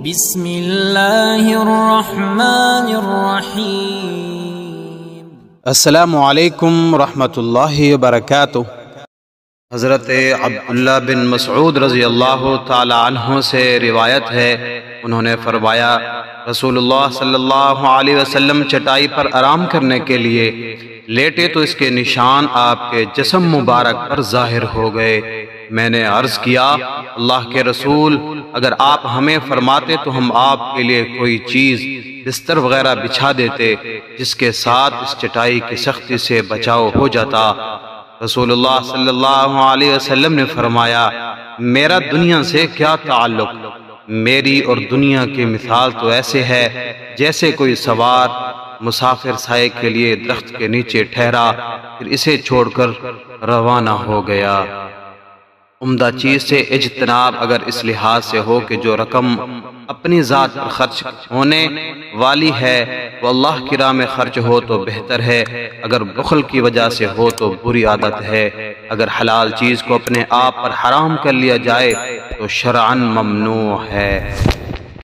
بسم اللہ الرحمن الرحیم۔ السلام علیکم ورحمۃ اللہ وبرکاتہ۔ حضرت عبداللہ بن مسعود رضی اللہ تعالی عنہ سے روایت ہے، انہوں نے فرمایا رسول اللہ صلی اللہ علیہ وسلم چٹائی پر آرام کرنے کے لیے لیٹے تو اس کے نشان آپ کے جسم مبارک پر ظاہر ہو گئے۔ میں نے عرض کیا اللہ کے رسول، اگر آپ ہمیں فرماتے تو ہم آپ کے لیے کوئی چیز بستر وغیرہ بچھا دیتے جس کے ساتھ اس چٹائی کی سختی سے بچاؤ ہو جاتا۔ رسول اللہ صلی اللہ علیہ وسلم نے فرمایا میرا دنیا سے کیا تعلق، میری اور دنیا کی مثال تو ایسے ہے جیسے کوئی سوار مسافر سائے کے لیے درخت کے نیچے ٹھہرا پھر اسے چھوڑ کر روانہ ہو گیا۔ عمدہ چیز سے اجتناب اگر اس لحاظ سے ہو کہ جو رقم اپنی ذات پر خرچ ہونے والی ہے وہ اللہ کی راہ میں خرچ ہو تو بہتر ہے، اگر بخل کی وجہ سے ہو تو بری عادت ہے۔ اگر حلال چیز کو اپنے آپ پر حرام کر لیا جائے تو شرعاً ممنوع ہے۔